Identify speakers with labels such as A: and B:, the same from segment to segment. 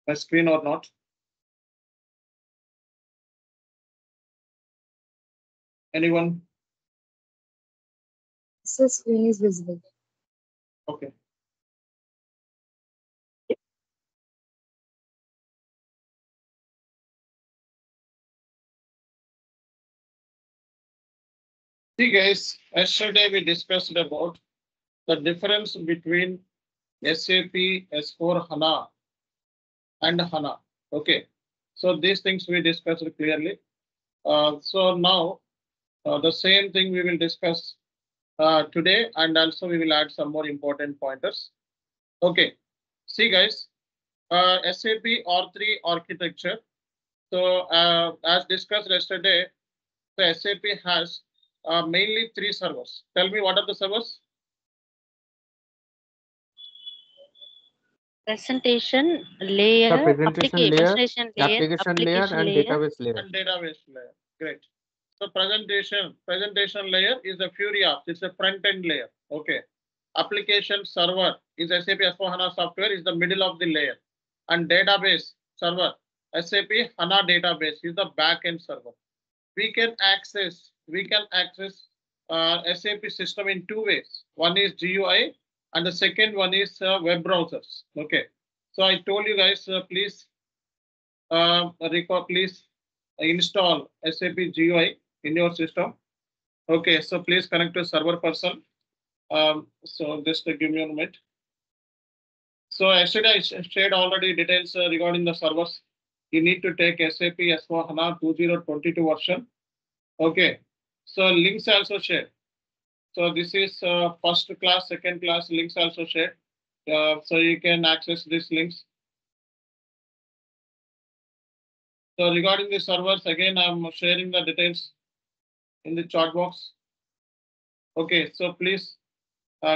A: my screen or not? Anyone?
B: The screen is visible.
A: Okay. See guys, yesterday we discussed about the difference between SAP S4HANA and HANA. Okay. So these things we discussed clearly. So now the same thing we will discuss today, and also we will add some more important pointers. Okay. See guys, SAP R3 architecture. So as discussed yesterday, the SAP has mainly 3 servers. Tell me what are the servers?
C: Presentation layer,
D: The presentation layer,
C: application layer,
D: application layer, and database layer.
A: And database layer. Great. So presentation layer is a Fury apps. It's a front end layer. Okay. Application server is SAP S4HANA software is the middle of the layer, and database server SAP HANA database is the back end server. We can access SAP system in 2 ways. One is GUI, and the second one is web browsers. Okay. So I told you guys, please install SAP GUI in your system. Okay, so please connect to server person. So just give me a moment. So yesterday I shared already details regarding the servers. You need to take SAP S4HANA 2022 version. Okay, so links also shared. So this is first class, second class links also shared. So you can access these links. So regarding the servers, again, I'm sharing the details in the chat box. Okay, so please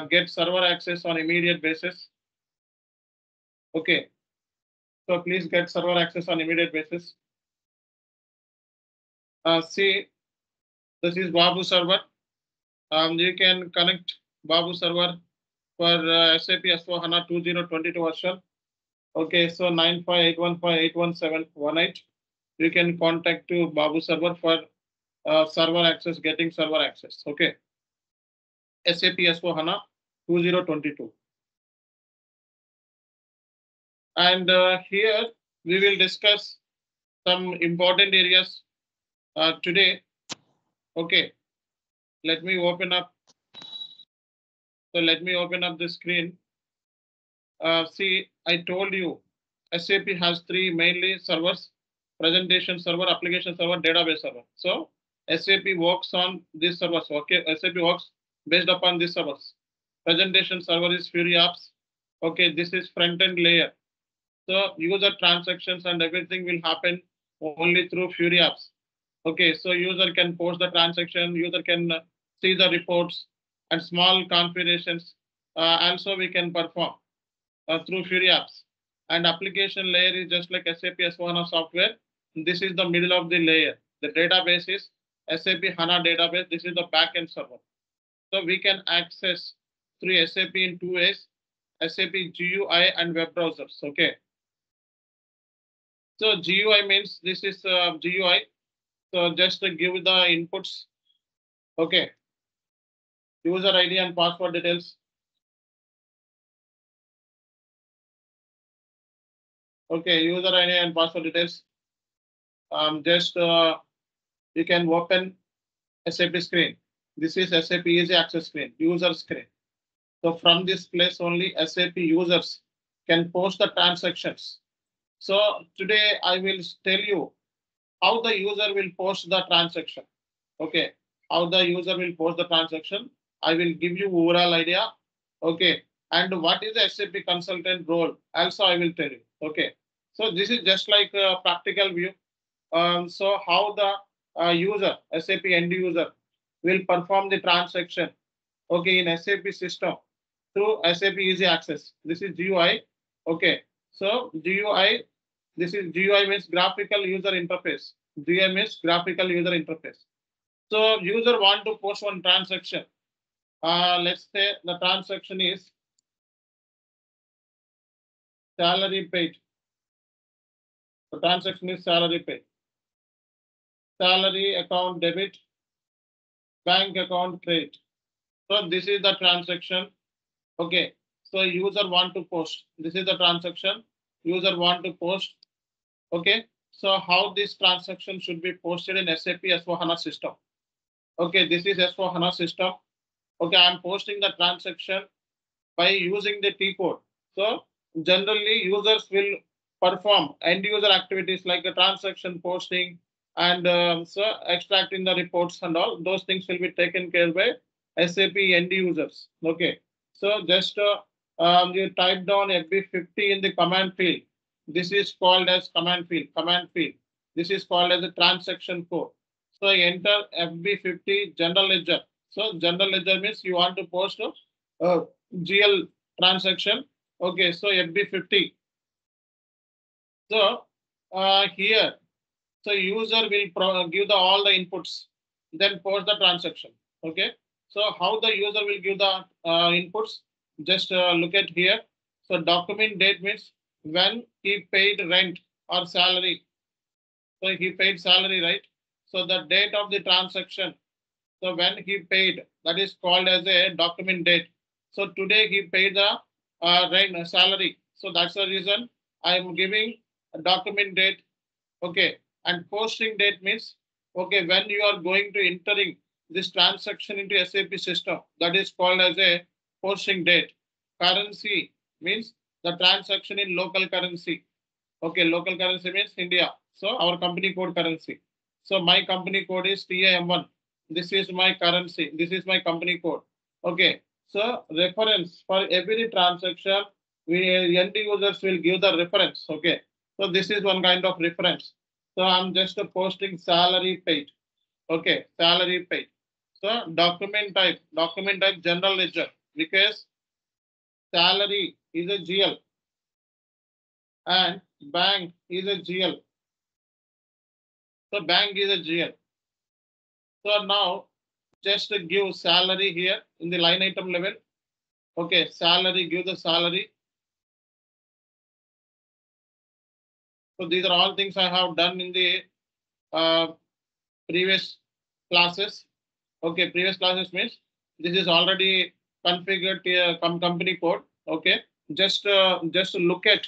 A: get server access on immediate basis. Okay, so please get server access on immediate basis. See, this is Babu server. You can connect Babu server for SAP S4HANA 2022 version. Okay, so 95815811718. You can contact to Babu server for server access, getting server access. Okay. SAP S4HANA 2022. And here we will discuss some important areas today. Okay. Let me open up. So let me open up the screen. See, I told you SAP has 3 mainly servers: presentation server, application server, database server. So SAP works on these servers. Okay, SAP works based upon these servers. Presentation server is Fury apps. Okay, this is front end layer. So user transactions and everything will happen only through Fury apps. Okay, so user can post the transaction, user can see the reports and small configurations. Also we can perform through Fury apps. And application layer is just like SAP S4HANA software. This is the middle of the layer. The database is SAP HANA database. This is the backend server. So we can access through SAP in 2 ways: SAP GUI and web browsers. Okay. So GUI means this is GUI. So just to give the inputs. Okay. User ID and password details. Okay, user ID and password details. You can open SAP screen. This is SAP Easy Access screen, user screen. So from this place only SAP users can post the transactions. So today I will tell you how the user will post the transaction. Okay, how the user will post the transaction. I will give you overall idea. Okay, and what is the SAP consultant role? Also I will tell you. Okay, so this is just like a practical view. So how the user, SAP end user, will perform the transaction. Okay, in SAP system through SAP Easy Access. This is GUI. Okay, so GUI. This is GUI means graphical user interface. GUI means graphical user interface. So user want to post one transaction. Let's say the transaction is salary paid. The transaction is salary pay. Salary account debit, bank account credit. So this is the transaction. Okay. So user want to post. This is the transaction. User want to post. Okay. So how this transaction should be posted in SAP S4HANA system? Okay, this is S4HANA system. Okay, I'm posting the transaction by using the T code. So generally users will perform end user activities like a transaction posting and so extracting the reports and all those things will be taken care by SAP end users. Okay, so just you type down FB50 in the command field. This is called as command field. Command field. This is called as a transaction code. So enter FB50 general ledger. So general ledger means you want to post a GL transaction. Okay, so FB50. So here, so user will give all the inputs, then post the transaction. Okay, so how the user will give the inputs? Just look at here. So document date means when he paid rent or salary. So he paid salary, right? So the date of the transaction. So when he paid, that is called as a document date. So today he paid the rent salary. So that's the reason I am giving a document date. Okay, and posting date means okay when you are going to entering this transaction into SAP system. That is called as a posting date. Currency means the transaction in local currency. Okay, local currency means India. So our company code currency. So my company code is TAM1. This is my currency. This is my company code. Okay. So reference for every transaction, we end users will give the reference. Okay. So this is one kind of reference. So I'm just posting salary paid. Okay, salary paid. So document type general ledger because salary is a GL and bank is a GL. So bank is a GL. So now just give salary here in the line item level. Okay, salary, give the salary. So these are all things I have done in the previous classes. Okay, previous classes means this is already configured company code. Okay, just look at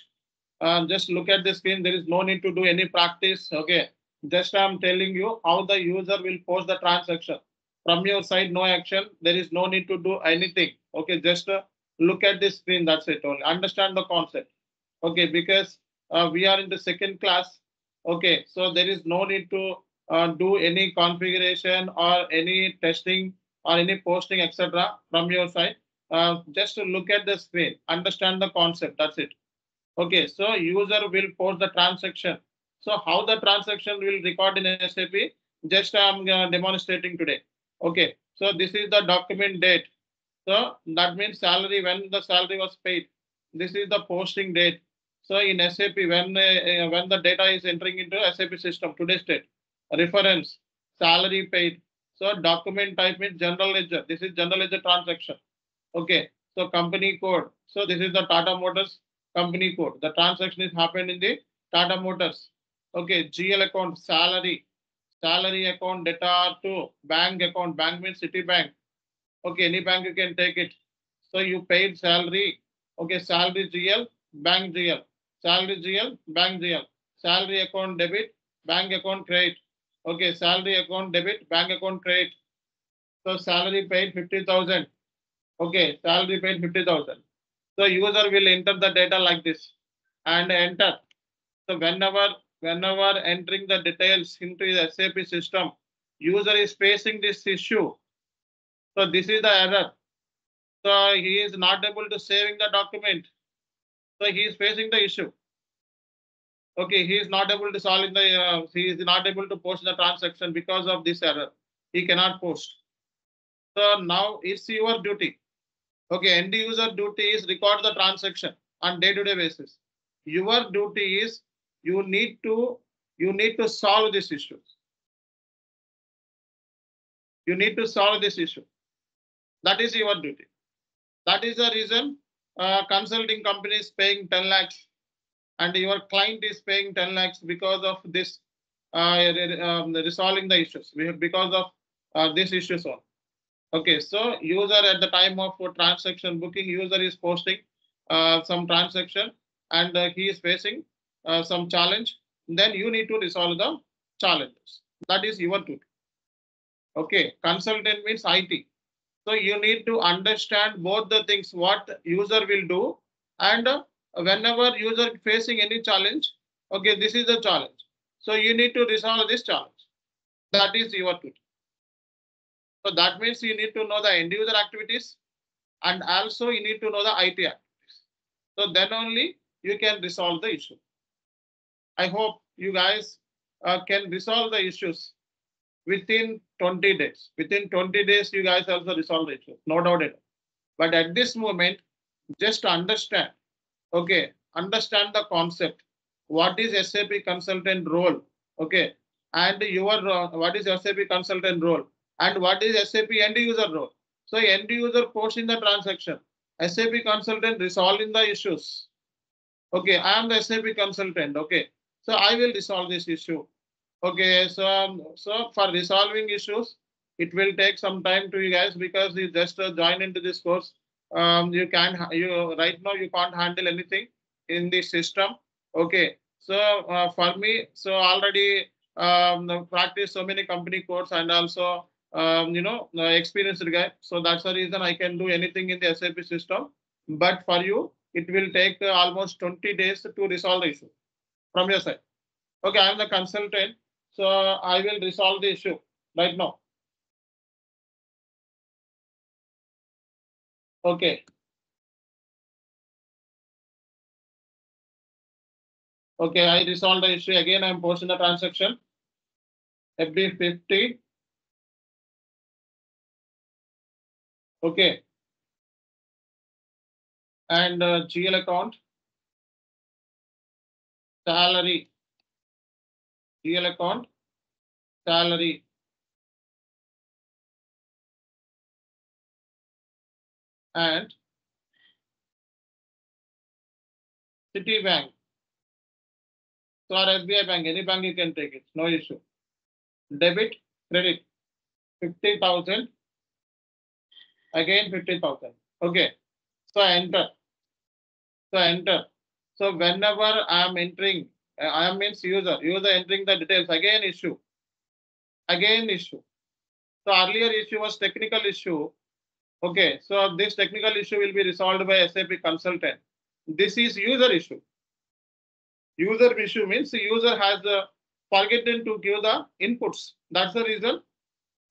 A: the screen. There is no need to do any practice. Okay, just I'm telling you how the user will post the transaction. From your side, no action. There is no need to do anything. Okay, just look at the screen. That's it. Only understand the concept. Okay, because we are in the second class. Okay, so there is no need to do any configuration or any testing or any posting, etc. from your side. Just to look at the screen, understand the concept. That's it. Okay, so user will post the transaction. So how the transaction will record in SAP? Just I'm demonstrating today. Okay, so this is the document date. So that means salary when the salary was paid. This is the posting date. So in SAP when the data is entering into SAP system, today's date, reference, salary paid. So document type means general ledger. This is general ledger transaction. Okay, so company code. So this is the Tata Motors company code. The transaction is happened in the Tata Motors. Okay, GL account, salary account, data to bank account. Bank means Citibank. Okay, any bank you can take it. So you paid salary. Okay, salary GL, bank GL, salary GL, bank GL, salary account debit, bank account credit. Okay, salary account debit, bank account credit. So salary paid 50,000. Okay, salary paid 50,000. So user will enter the data like this and enter. So whenever entering the details into the SAP system, user is facing this issue. So this is the error. So he is not able to saving the document. So he is facing the issue. Okay, he is not able to solve the. He is not able to post the transaction because of this error. He cannot post. So now it's your duty. Okay, end user duty is record the transaction on day-to-day basis. Your duty is you need to solve this issue. You need to solve this issue. That is your duty. That is the reason consulting companies paying 10 lakhs and your client is paying 10 lakhs because of this resolving the issues. Because of this issues on. Okay, so user at the time of transaction booking, user is posting some transaction and he is facing some challenge. Then you need to resolve the challenges. That is your duty. Okay, consultant means IT. So you need to understand both the things, what user will do, and whenever user facing any challenge, okay, this is the challenge. So you need to resolve this challenge. That is your duty. So that means you need to know the end user activities and also you need to know the IT activities. So then only you can resolve the issue. I hope you guys can resolve the issues within 20 days. Within 20 days, you guys also resolve the issue. No doubt in it. But at this moment, just understand, okay, understand the concept. What is SAP consultant role? Okay. And your what is SAP consultant role? And what is SAP end user role? So end user posting the transaction. SAP consultant resolving the issues. Okay, I am the SAP consultant. Okay. So I will resolve this issue. Okay, so for resolving issues, it will take some time to you guys because you just join into this course. You can't you right now you can't handle anything in the system. Okay, so for me, so already practice so many company course and also experienced guy. So that's the reason I can do anything in the SAP system. But for you, it will take almost 20 days to resolve the issue from your side. Okay, I am the consultant, so I will resolve the issue right now. Okay. Okay, I resolve the issue. Again, I'm posting the transaction. FB50. Okay. And GL account. Salary. GL account. Salary. And Citibank. So or SBI Bank, any bank you can take it, no issue. Debit, credit, 50,000. Again 50,000. Okay. So enter. So enter. So whenever I am entering, I means user entering the details, again issue. Again issue. So earlier issue was technical issue. Okay, so this technical issue will be resolved by SAP consultant. This is user issue. User issue means the user has forgotten to give the inputs. That's the reason.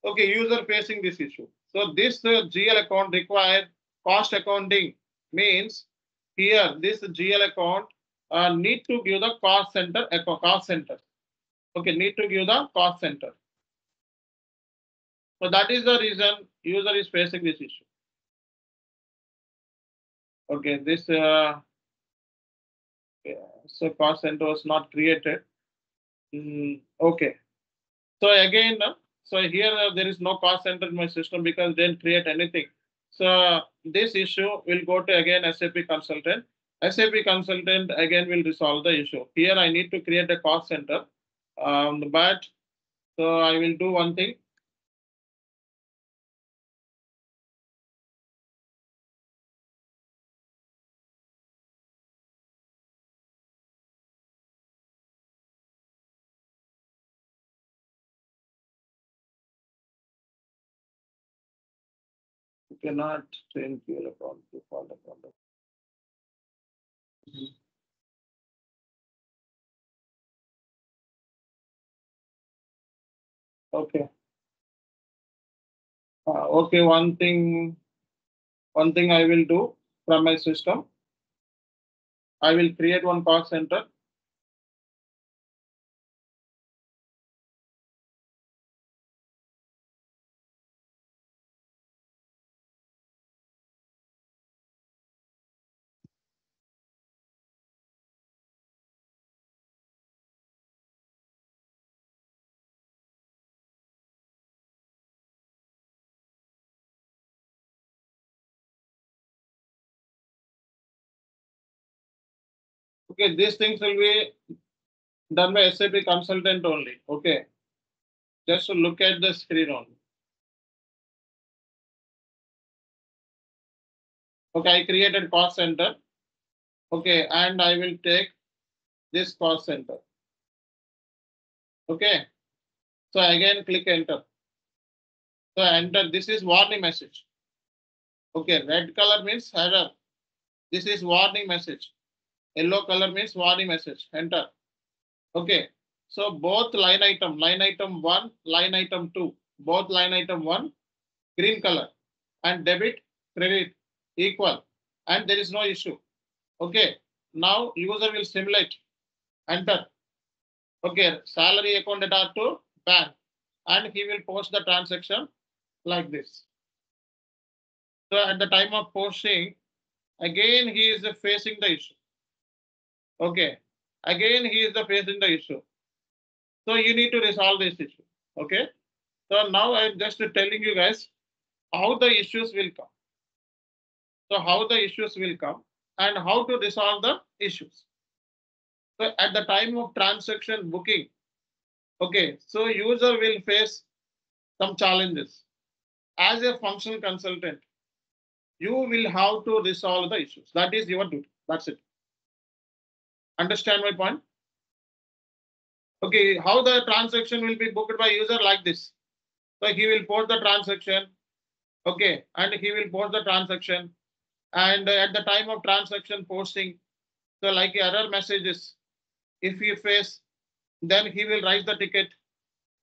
A: Okay, user facing this issue. So this GL account required cost accounting means here this GL account need to give the cost center. Okay, need to give the cost center. So that is the reason user is facing this issue. Okay, this so cost center was not created. Okay, so again, so here there is no cost center in my system because they didn't create anything. So this issue will go to again SAP consultant. SAP consultant again will resolve the issue. Here I need to create a cost center, but so I will do one thing. You cannot change your account to default account. Okay. Okay, one thing I will do from my system. I will create one cost center. Okay, these things will be done by SAP consultant only. Okay, just to look at the screen only. Okay, I created cost center. Okay, and I will take this cost center. Okay, so again click enter. So enter, this is warning message. Okay, red color means error. This is warning message. Yellow color means warning message. Enter. Okay, so both line item 1, line item 2, both line item 1, green color, and debit, credit equal, and there is no issue. Okay, now user will simulate. Enter. Okay, salary account data to bank, and he will post the transaction like this. So at the time of posting, again he is facing the issue. Okay, again he is facing the issue. So you need to resolve this issue. Okay, so now I'm just telling you guys how the issues will come. So how the issues will come and how to resolve the issues. So at the time of transaction booking, okay, so user will face some challenges. As a functional consultant, you will have to resolve the issues. That is your duty. That's it. Understand my point? Okay, how the transaction will be booked by user like this. So he will post the transaction. Okay, and he will post the transaction. And at the time of transaction posting, so like error messages, if he face, then he will write the ticket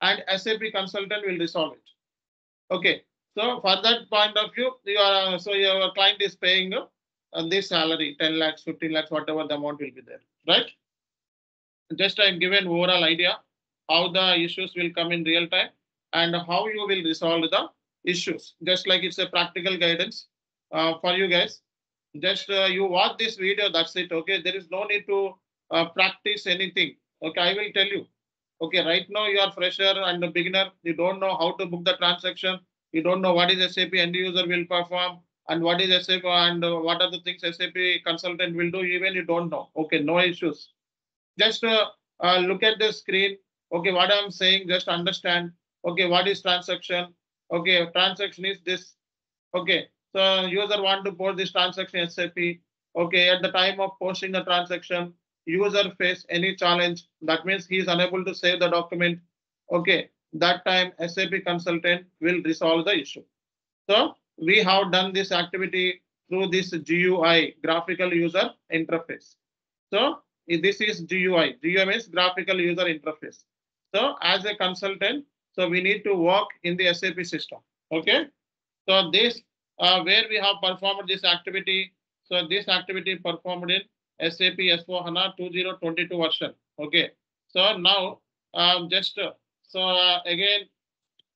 A: and SAP consultant will resolve it. Okay, so for that point of view, your client is paying this salary, 10 lakhs, 15 lakhs, whatever the amount will be there, right? Just I've given overall idea how the issues will come in real time and how you will resolve the issues. Just like it's a practical guidance for you guys. Just you watch this video, that's it. Okay, there is no need to practice anything. Okay, I will tell you. Okay, right now you are fresher and a beginner. You don't know how to book the transaction. You don't know what is SAP end user will perform and what is SAP and what are the things SAP consultant will do. Even you don't know. Okay, no issues. Just look at the screen. Okay, what I'm saying, just understand. Okay, what is transaction? Okay, transaction is this. Okay, so user want to post this transaction SAP. Okay, at the time of posting the transaction, user face any challenge. That means he is unable to save the document. Okay, that time SAP consultant will resolve the issue. So we have done this activity through this GUI, graphical user interface. So this is GUI. GUI means graphical user interface. So as a consultant, so we need to work in the SAP system. Okay. So this where we have performed this activity. So this activity performed in SAP S4HANA 2022 version. Okay. So now again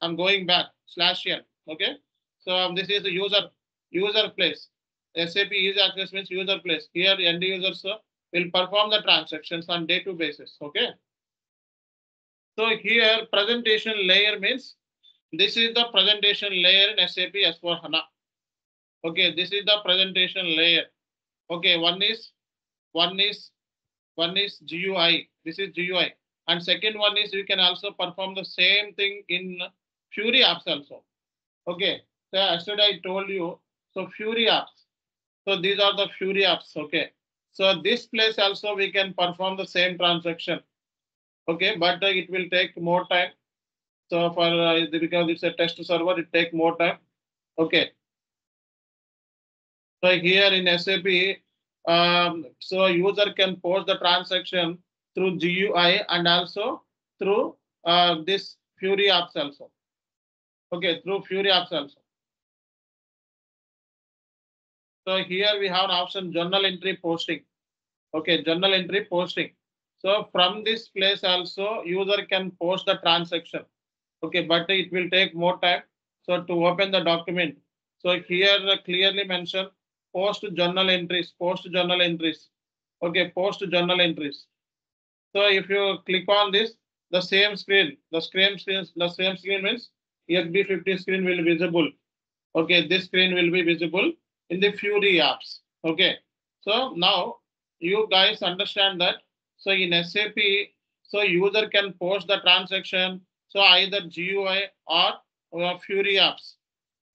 A: I'm going back /n. Okay. So this is the user place. SAP user access means user place. Here end users will perform the transactions on day-to-day basis. Okay. So here presentation layer means this is the presentation layer in SAP S4HANA. Okay, this is the presentation layer. Okay, one is GUI. This is GUI. And second one is you can also perform the same thing in Fury apps also. Okay. So yesterday I told you, so Fury apps. So these are the Fury apps. Okay. So this place also we can perform the same transaction. Okay, but it will take more time. So for because it's a test server, it take more time. Okay. So here in SAP, so user can post the transaction through GUI and also through this Fury apps also. Okay, through Fury apps also. So here we have an option journal entry posting. Okay, journal entry posting. So from this place also user can post the transaction. Okay, but it will take more time. So to open the document. So here clearly mentioned post journal entries, post journal entries. Okay, post journal entries. So if you click on this, the same screen means EXB50 screen will be visible. Okay, this screen will be visible in the Fury apps. Okay, so now you guys understand that. So in SAP, so user can post the transaction. So either GUI or Fury apps.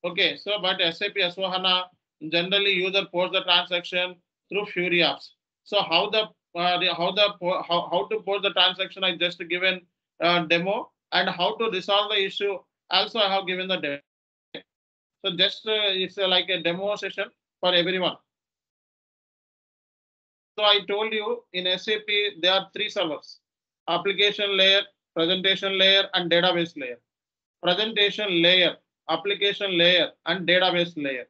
A: Okay, so but SAP S4HANA generally user post the transaction through Fury apps. So how to post the transaction I just given demo, and how to resolve the issue also I have given the demo. So just it's like a demo session for everyone. So I told you in SAP there are three servers: application layer, presentation layer, and database layer. Presentation layer, application layer, and database layer.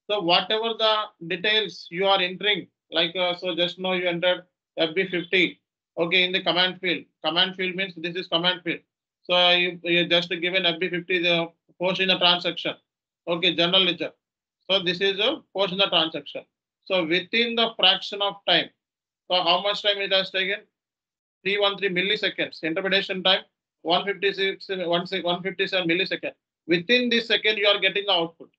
A: So whatever the details you are entering, like so just now you entered FB50, okay, in the command field. Command field means this is command field. So you just given FB50 the post in the transaction. Okay, general ledger. So this is a post in the transaction. So within the fraction of time, so how much time it has taken? 313 milliseconds. Interpretation time 157 milliseconds. Within this second, you are getting the output.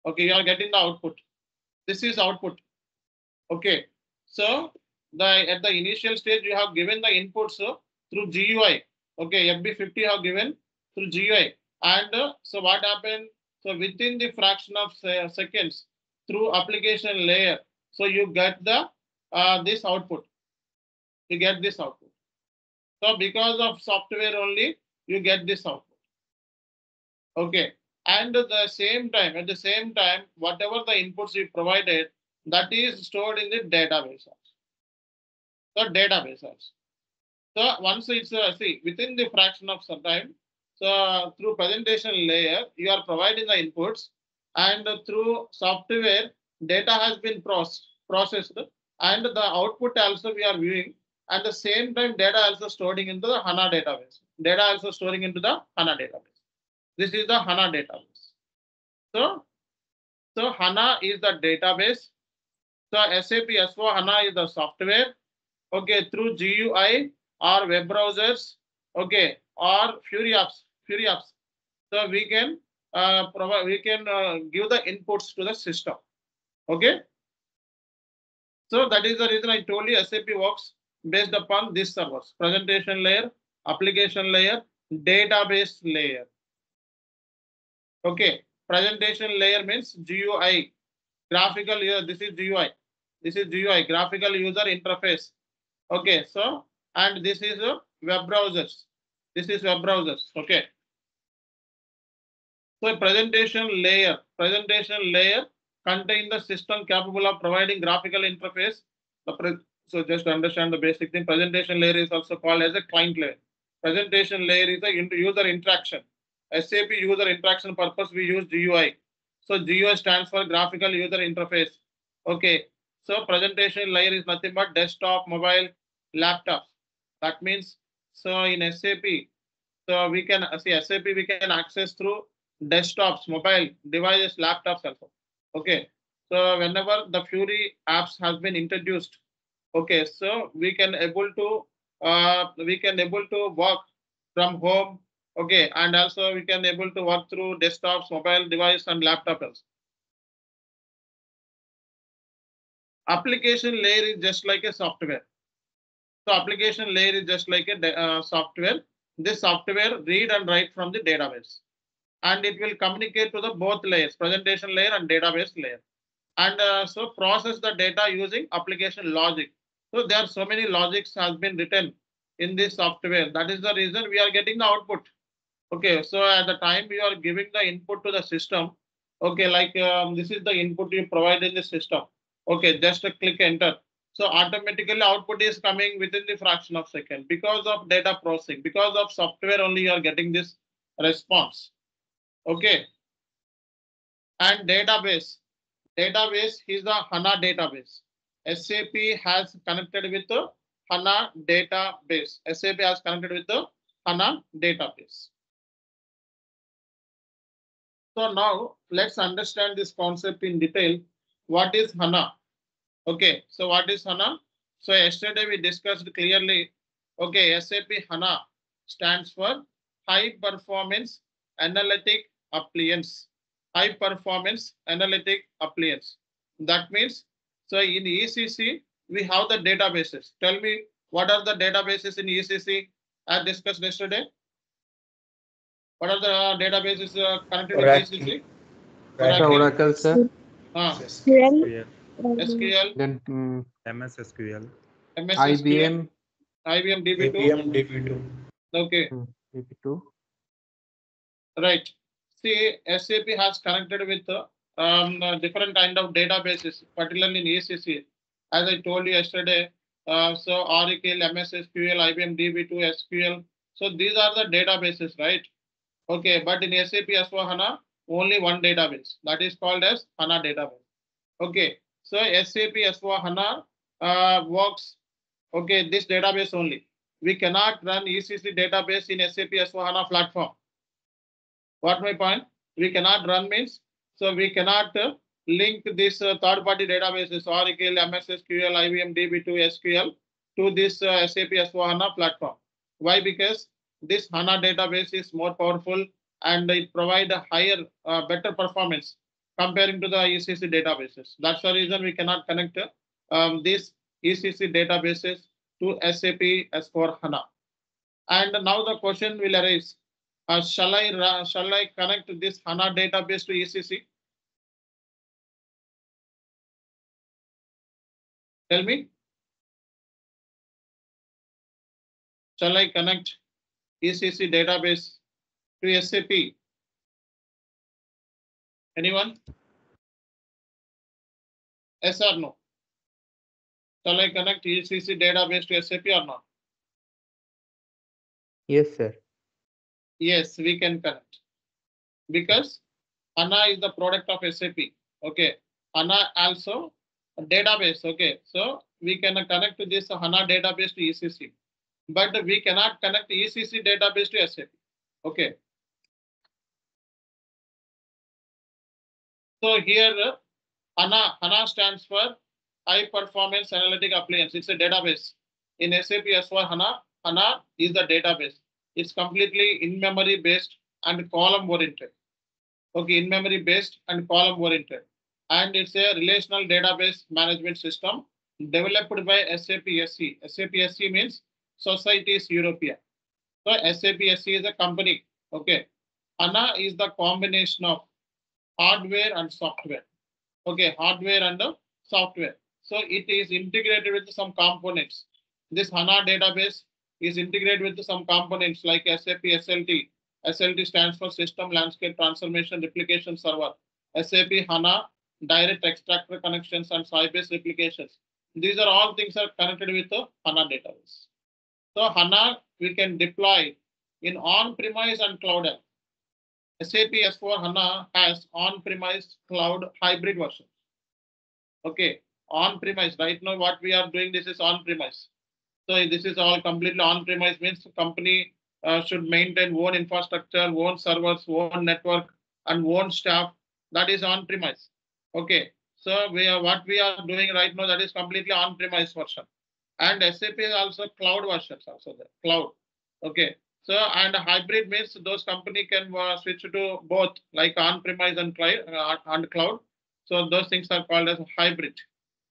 A: Okay, you are getting the output. This is output. Okay, so at the initial stage you have given the inputs through GUI. Okay, FB50 have given through GUI, and so what happened? So within the fraction of seconds through application layer, so you get the this output. You get this output. So because of software only, you get this output. Okay. And at the same time, whatever the inputs you provided, that is stored in the database. So database. So once it's see within the fraction of some time, so through presentation layer, you are providing the inputs, and through software, data has been processed, and the output also we are viewing. At the same time, data also storing into the HANA database. Data also storing into the HANA database. This is the HANA database. So HANA is the database. So SAP S4HANA is the software. Okay, through GUI or web browsers. Okay, or Fury apps. So we can give the inputs to the system. Okay. So that is the reason I told you SAP works based upon these servers: presentation layer, application layer, database layer. Okay, presentation layer means GUI, graphical user. This is GUI. This is GUI, graphical user interface. Okay, so and this is web browsers. This is web browsers. Okay. So presentation layer contain the system capable of providing graphical interface. So just to understand the basic thing, presentation layer is also called as a client layer. Presentation layer is a user interaction. SAP user interaction purpose we use GUI. So GUI stands for graphical user interface. Okay. So presentation layer is nothing but desktop, mobile, laptop. That means so in SAP, so we can see SAP we can access through desktops, mobile devices, laptops also. Okay. So whenever the Fury apps has been introduced, okay, so we can able to work from home. Okay, and also we can able to work through desktops, mobile device, and laptops. Application layer is just like a software. So application layer is just like a software. This software read and write from the database, and it will communicate to the both layers, presentation layer and database layer, and so process the data using application logic. So there are so many logics has been written in this software. That is the reason we are getting the output. Okay, so at the time you are giving the input to the system. Okay, like this is the input you provide in the system. Okay, just click enter. So automatically output is coming within the fraction of second because of data processing. Because of software only you are getting this response. Okay. And database. Database is the HANA database. SAP has connected with the HANA database. SAP has connected with the HANA database. So now let's understand this concept in detail. What is HANA? Okay, so what is HANA? So yesterday we discussed clearly. Okay, SAP HANA stands for High Performance Analytic Appliance. High Performance Analytic Appliance. That means, so in ECC, we have the databases. Tell me what are the databases in ECC as discussed yesterday? What are the databases connected with ECC?
D: Oracle, sir.
C: SQL.
A: SQL.
D: Then
B: MS SQL.
A: MS
D: IBM.
A: IBM DB2.
E: DB2.
A: Okay.
D: DB2.
A: Right. See, SAP has connected with different kind of databases, particularly in ECC. As I told you yesterday, so Oracle, MS SQL, IBM DB2, SQL. So these are the databases, right? Okay, but in SAP S4HANA, only one database. That is called as HANA database. Okay, so SAP S4HANA works, okay, this database only. We cannot run ECC database in SAP S4HANA platform. What my point? We cannot run means, so we cannot link this third-party databases, Oracle, MS SQL, IBM DB2, SQL to this SAP S4HANA platform. Why? Because this HANA database is more powerful and it provides a higher, better performance comparing to the ECC databases. That's the reason we cannot connect these ECC databases to SAP S4HANA. And now the question will arise. Shall I connect this HANA database to ECC? Tell me. Shall I connect ECC database to SAP? Anyone? Yes or no? Shall I connect ECC database to SAP or not?
D: Yes, sir.
A: Yes, we can connect. Because HANA is the product of SAP. Okay. HANA also a database. Okay. So we can connect to this HANA database to ECC. But we cannot connect ECC database to SAP. Okay. So here HANA stands for High Performance Analytic Appliance. It's a database. In SAP S4HANA, HANA is the database. It's completely in-memory based and column oriented. Okay, in-memory based and column oriented. And it's a relational database management system developed by SAP SC. SAP SC means Societies Europea. So SAP SC is a company. Okay. HANA is the combination of hardware and software. Okay, hardware and software. So it is integrated with some components. This HANA database is integrated with some components like SAP SLT. SLT stands for System Landscape Transformation Replication Server. SAP HANA Direct Extractor Connections and Sybase Replications. These are all things are connected with the HANA database. So HANA we can deploy in on-premise and cloud. SAP S4HANA has on-premise cloud hybrid version. Okay, on-premise. Right now what we are doing, this is on-premise. So this is all completely on-premise means the company should maintain own infrastructure, own servers, own network, and own staff. That is on-premise. Okay, so what we are doing right now, that is completely on-premise version. And SAP is also cloud versions also there, cloud. Okay, so and hybrid means those company can switch to both like on-premise and cloud. So those things are called as hybrid.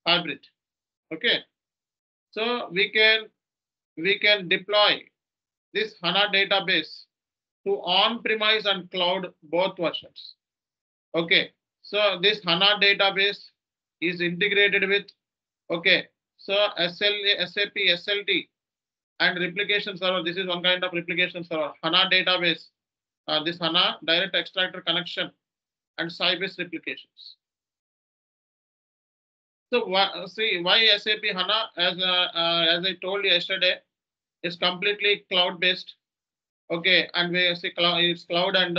A: Okay. So we can deploy this HANA database to on-premise and cloud both versions. Okay. So this HANA database is integrated with, okay, so SAP SLT and replication server. This is one kind of replication server. HANA database, this HANA direct extractor connection and Sybase replications. So see why SAP HANA, as I told you yesterday, is completely cloud based. Okay, and we see it's cloud and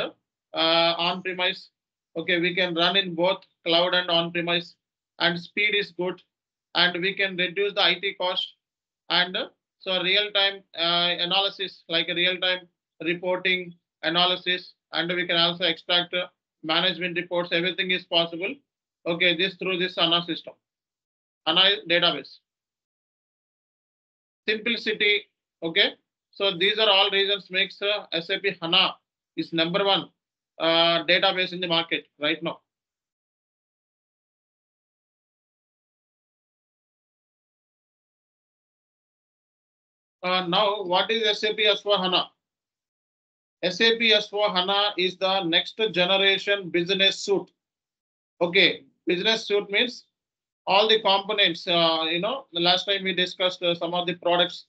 A: on-premise. Okay, we can run in both cloud and on-premise, and speed is good, and we can reduce the IT cost, and so real-time analysis like real-time reporting analysis, and we can also extract management reports. Everything is possible. Okay, this through this HANA system. HANA database. Simplicity, okay. So these are all reasons makes SAP HANA is #1 database in the market right now. now what is SAP S4HANA? SAP S4HANA is the next generation business suite. Okay, business suite means all the components. The last time we discussed some of the products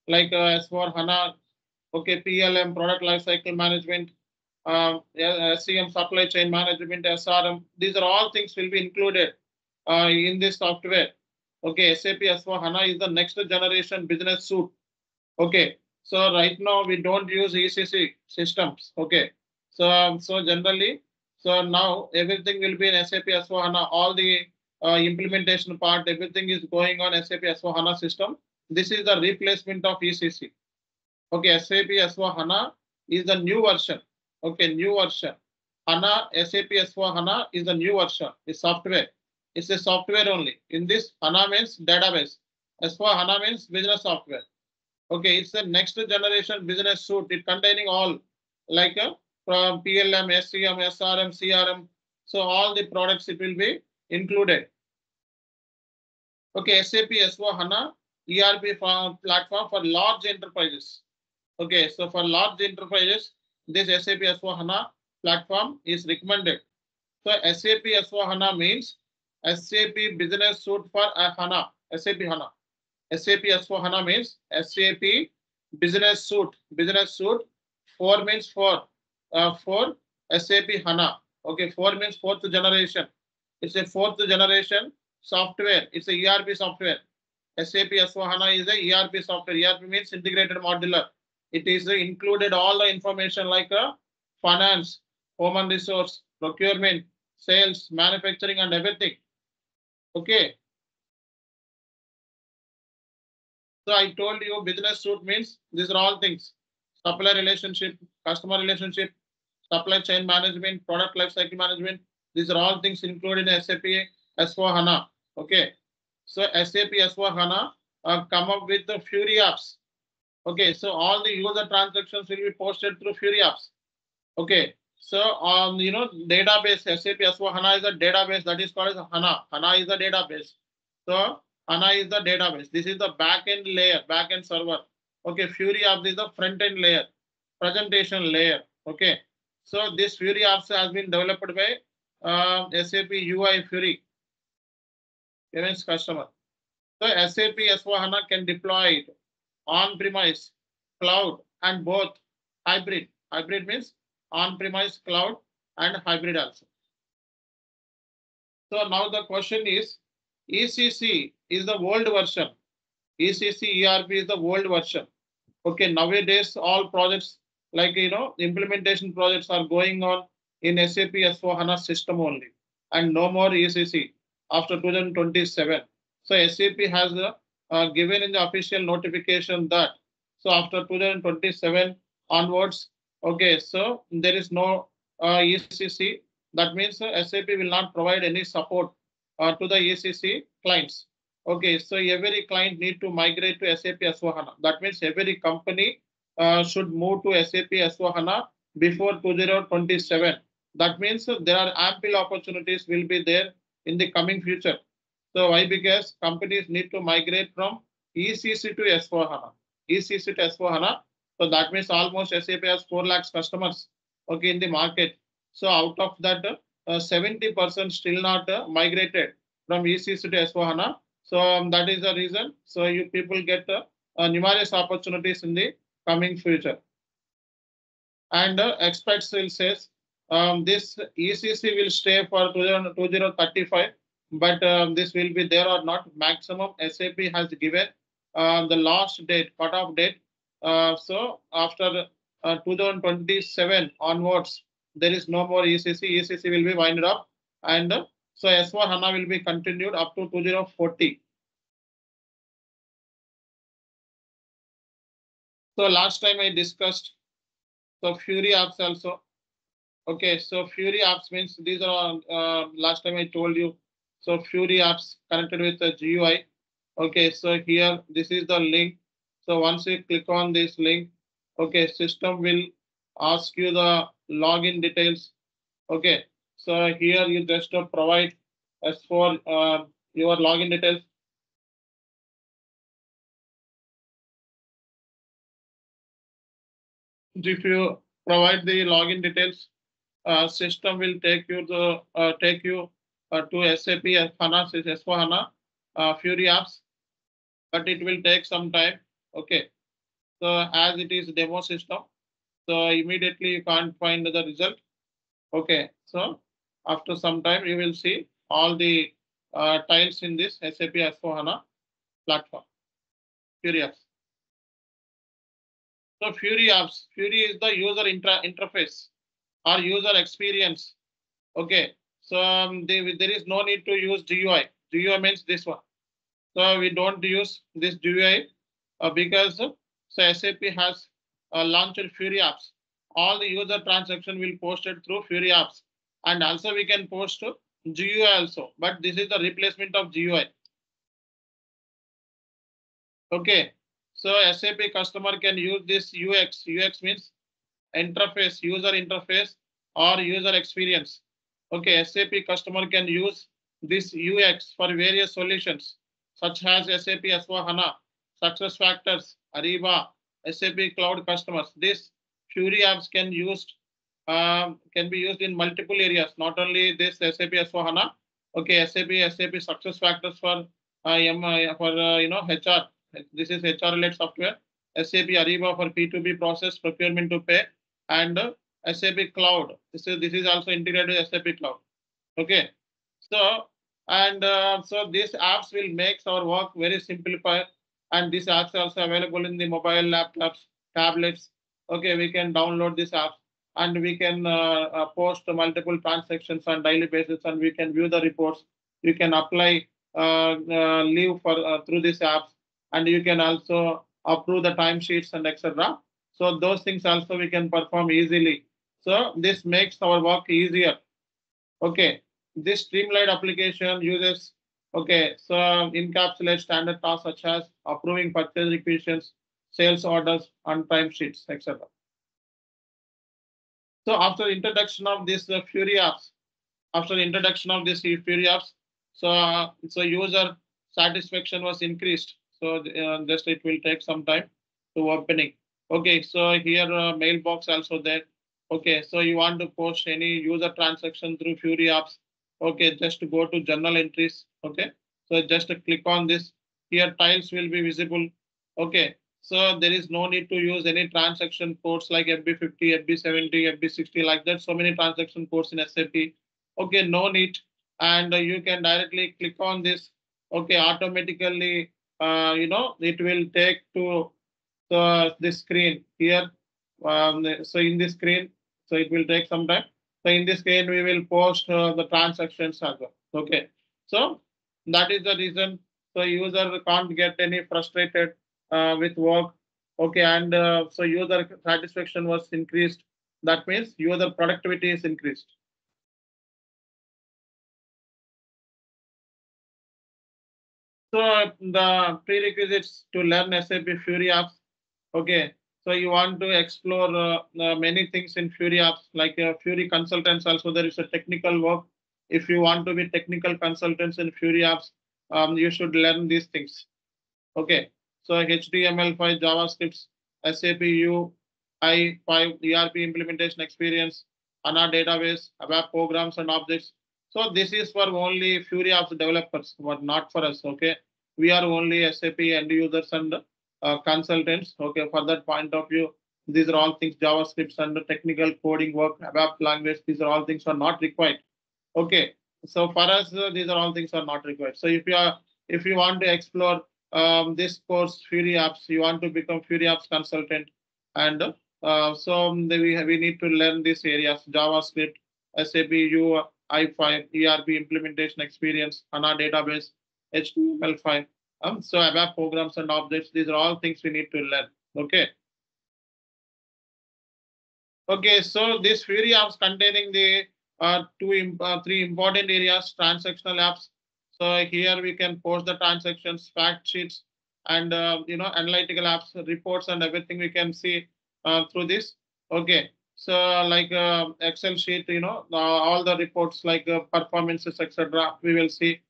A: like S4HANA, okay, PLM, product lifecycle management, SCM, supply chain management, SRM. These are all things will be included in this software. Okay, SAP S4HANA is the next generation business suite. Okay, so right now we don't use ECC systems. Okay, so generally, so now everything will be in SAP S4HANA. All the implementation part, everything is going on SAP S4HANA system. This is the replacement of ECC. Okay, SAP S4HANA is the new version. Okay, new version. HANA, SAP S4HANA is the new version. It's software. It's a software only. In this, HANA means database. S4HANA means business software. Okay, it's the next generation business suite. It containing all like from PLM, SCM, SRM, CRM. So all the products it will be included. Okay, SAP S4HANA ERP platform for large enterprises. Okay, so for large enterprises, this SAP S4HANA platform is recommended. So SAP S4HANA means SAP Business Suite for HANA, SAP HANA. SAP S4HANA means SAP Business Suite. Business Suite, 4 means for SAP HANA. Okay, 4 means fourth generation. It's a fourth generation software. It's a ERP software. SAP S4HANA is a ERP software. ERP means integrated modular. It is included all the information like finance, human resource, procurement, sales, manufacturing, and everything. Okay. So I told you business suite means these are all things. Supplier relationship, customer relationship, supply chain management, product lifecycle management. These are all things included in SAP S4HANA. Okay. So SAP S4HANA come up with the Fury apps. Okay. So all the user transactions will be posted through Fury apps. Okay. So database, SAP S4HANA is a database that is called as HANA. HANA is a database. So HANA is the database. This is the back-end layer, back-end server. Okay, Fury apps is the front-end layer, presentation layer. Okay, so this Fury apps has been developed by SAP UI Fury, events customer. So SAP S4HANA can deploy it on-premise, cloud, and both hybrid. Hybrid means on-premise, cloud, and hybrid also. So now the question is, ECC is the old version. ECC ERP is the old version. Okay, nowadays all projects like implementation projects are going on in SAP S4HANA system only, and no more ECC after 2027. So SAP has given in the official notification that so after 2027 onwards, okay, so there is no ECC. That means SAP will not provide any support to the ECC clients. Okay, so every client need to migrate to SAP S4HANA. That means every company should move to SAP S4HANA before 2027. That means there are ample opportunities will be there in the coming future. So why? Because companies need to migrate from ECC to S4HANA. ECC to S4HANA. So that means almost SAP has 4 lakhs customers. Okay, in the market. So out of that, 70% still not migrated from ECC to S4HANA. So that is the reason. So you people get numerous opportunities in the coming future. And experts will say this ECC will stay for 2035, but this will be there or not. Maximum SAP has given the last date, cutoff date. So after 2027 onwards, there is no more ECC. ECC will be winded up, and so S4HANA will be continued up to 2040. So last time I discussed so Fury apps also. Okay, so Fury apps means these are last time I told you. So Fury apps connected with the GUI. Okay, so here this is the link. So once you click on this link, okay, system will ask you the login details. Okay, so here you just provide as for your login details. If you provide the login details, system will take you to SAP HANA, S4HANA Fury apps, but it will take some time. Okay, so as it is demo system, so immediately you can't find the result. Okay, so after some time you will see all the tiles in this SAP S4HANA platform, Fury apps. So Fury apps, Fury is the user interface or user experience. Okay, so there is no need to use GUI. GUI means this one. So we don't use this GUI because so SAP has launched Fury apps. All the user transaction will posted through Fury apps, and also we can post to GUI also. But this is the replacement of GUI. Okay, so SAP customer can use this UX. UX means interface, user interface or user experience. Okay, SAP customer can use this UX for various solutions such as SAP S4HANA, SuccessFactors, Ariba, SAP Cloud customers. This Fury apps can be used in multiple areas, not only this SAP S4HANA. Okay, SAP SuccessFactors for HR. This is HR related software. SAP Ariba for P2B process, procurement to pay, and SAP Cloud. This is also integrated with SAP Cloud. Okay, so so these apps will make our work very simplified, and these apps are also available in the mobile laptops, tablets. Okay, we can download this app and we can post multiple transactions on daily basis, and we can view the reports. You can apply leave for through these apps, and you can also approve the timesheets and etc. So those things also we can perform easily. So this makes our work easier. Okay, this streamlined application uses, okay, so encapsulates standard tasks such as approving purchase requisitions, sales orders, and timesheets, etc. So after introduction of this Fury apps, so user satisfaction was increased. So just it will take some time to opening. Okay, so here mailbox also there. Okay, so you want to post any user transaction through Fury apps. Okay, just to go to journal entries. Okay, so just click on this. Here tiles will be visible. Okay, so there is no need to use any transaction codes like FB50, FB70, FB60 like that. So many transaction codes in SAP. Okay, no need. And you can directly click on this. Okay, automatically, it will take to this screen here. So in this screen, so it will take some time. So in this screen, we will post the transactions as well. Okay, so that is the reason. So user can't get any frustrated with work. Okay, and so user satisfaction was increased. That means user productivity is increased. So the prerequisites to learn SAP Fury apps. Okay, so you want to explore many things in Fury apps, like Fury consultants. Also, there is a technical work. If you want to be technical consultants in Fury apps, you should learn these things. Okay, so HTML5, JavaScripts, SAP UI5, ERP implementation experience, HANA database, ABAP programs and objects. So this is for only Fury apps developers, but not for us. Okay, we are only SAP end users and consultants. Okay, for that point of view, these are all things JavaScripts and technical coding work, ABAP language. These are all things are not required. Okay, so for us, these are all things are not required. So if you want to explore this course, Fury apps, you want to become Fury apps consultant, and we need to learn these areas: JavaScript, SAP UI5, ERP implementation experience, HANA database, HTML5. So ABAP programs and objects, these are all things we need to learn. Okay. Okay, so this Fury apps containing the three important areas: transactional apps. So here we can post the transactions, fact sheets, and analytical apps, reports, and everything we can see through this. Okay, so like Excel sheet, all the reports like performances, etc. We will see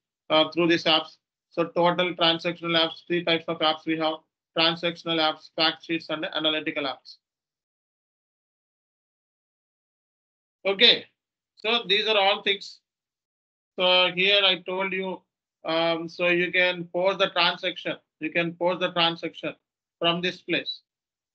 A: through these apps. So total transactional apps, three types of apps we have: transactional apps, fact sheets, and analytical apps. Okay, so these are all things. So here I told you, so you can pause the transaction. You can pause the transaction from this place.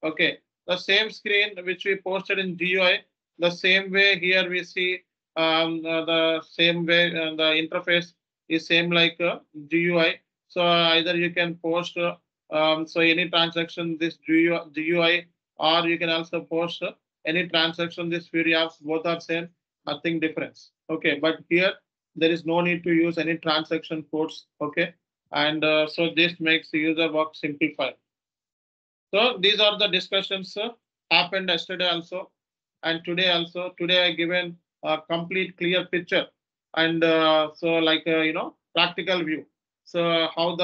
A: Okay, the same screen which we posted in GUI, the same way here we see the same way the interface is same like GUI. So either you can post so any transaction this GUI, or you can also post any transaction this Fury apps. Both are same, nothing difference. Okay, but here there is no need to use any transaction codes. Okay, and so this makes the user work simplified. So these are the discussions happened yesterday also, and today also. Today I given a complete clear picture, and so like practical view. So how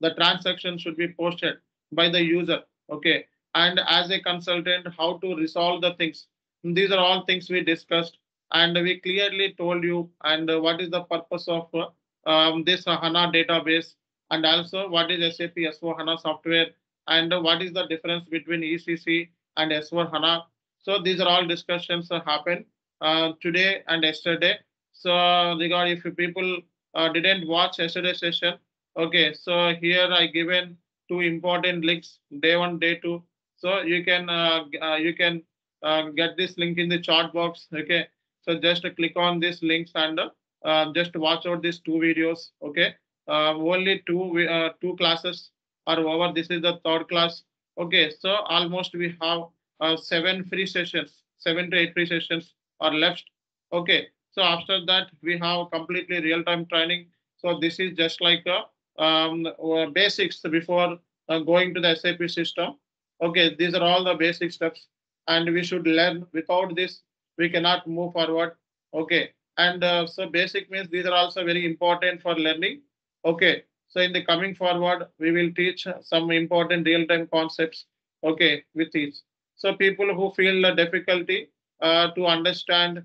A: the transaction should be posted by the user. Okay, and as a consultant, how to resolve the things. These are all things we discussed, and we clearly told you and what is the purpose of this HANA database, and also what is SAP S4HANA software, and what is the difference between ECC and S4HANA. So these are all discussions happen today and yesterday. So regard if people didn't watch yesterday's session, okay, so here I given two important links, day 1, day 2. So you can get this link in the chat box. Okay, so just click on these links and just watch out these two videos. Okay, only two classes are over. This is the third class. Okay, so almost we have 7 free sessions, 7 to 8 free sessions are left. Okay, so after that we have completely real-time training. So this is just like a basics before going to the SAP system. Okay, these are all the basic steps, and we should learn. Without this, we cannot move forward. Okay, and so basic means these are also very important for learning. Okay, so in the coming forward, we will teach some important real-time concepts. Okay, with each. So people who feel the difficulty to understand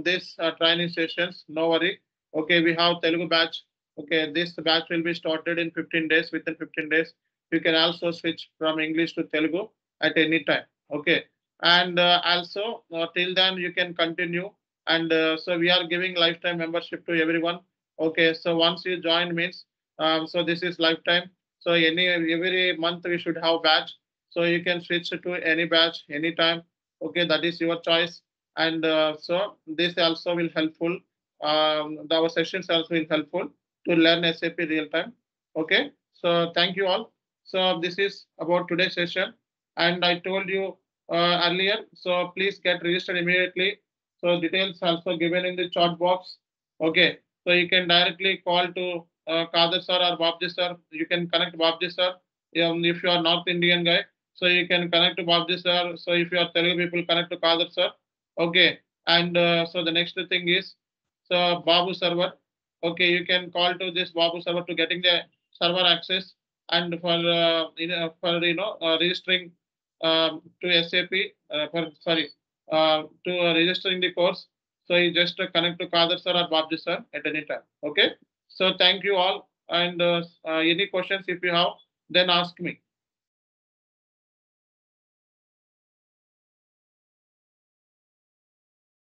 A: this training sessions, no worry. Okay, we have Telugu batch. Okay, this batch will be started in 15 days. Within 15 days, you can also switch from English to Telugu at any time. Okay, and also till then you can continue. And so we are giving lifetime membership to everyone. Okay, so once you join means so this is lifetime. So every month we should have batch. So you can switch to any batch anytime. Okay, that is your choice. And so this also will helpful. Our sessions also will helpful to learn SAP real time. Okay, so thank you all. So this is about today's session, and I told you earlier. So please get registered immediately. So details also given in the chat box. Okay, so you can directly call to Kadir sir or Babji sir. You can connect Babji sir if you are North Indian guy. So you can connect to Babji sir. So if you are Telugu people, connect to Kadir sir. Okay, and so the next thing is so Babu server. Okay, you can call to this Babu server to getting the server access, and for registering to SAP to registering the course. So you just connect to Kadir sir or Babji sir at any time. Okay. So thank you all. And any questions if you have, then ask me.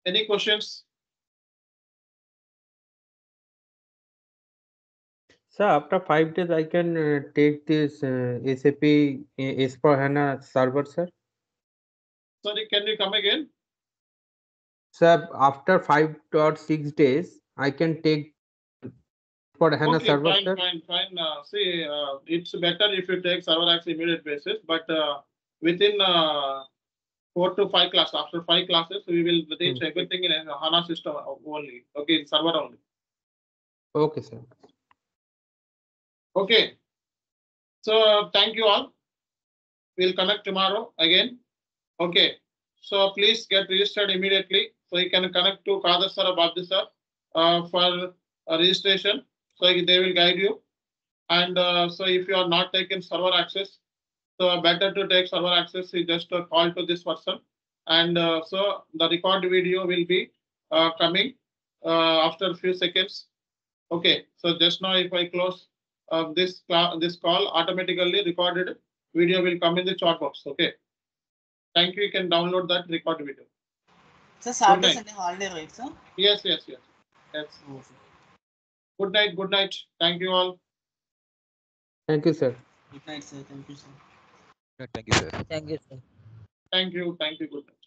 A: Any questions?
D: Sir, after 5 days, I can take this SAP S4HANA server, sir.
A: Sorry, can you come again?
D: Sir, after 5 or 6 days, I can take for HANA
A: Okay,
D: server,
A: fine,
D: sir.
A: fine. See, it's better if you take server access immediate basis, but within 4 to 5 classes, after 5 classes, we will teach everything in a HANA system only. Okay, in server only.
D: Okay, sir.
A: Okay. So thank you all. We'll connect tomorrow again. Okay. So please get registered immediately. So you can connect to Kadir sir or Babji sir for registration. So they will guide you. And so if you are not taking server access, so better to take server access. You just call to this person. And so the record video will be coming after a few seconds. Okay. So just now if I close this call, automatically recorded video will come in the chat box. Okay. Thank you. You can download that record video.
E: Sir, Saturday,
A: night.
E: Sunday holiday, right, sir?
A: Yes. That's
E: Oh, sir.
A: good night. Good night. Thank you all.
D: Thank you, sir.
E: Good night, sir. Thank you, sir.
F: Thank you, sir.
C: Thank you, sir.
A: Thank you. Good night.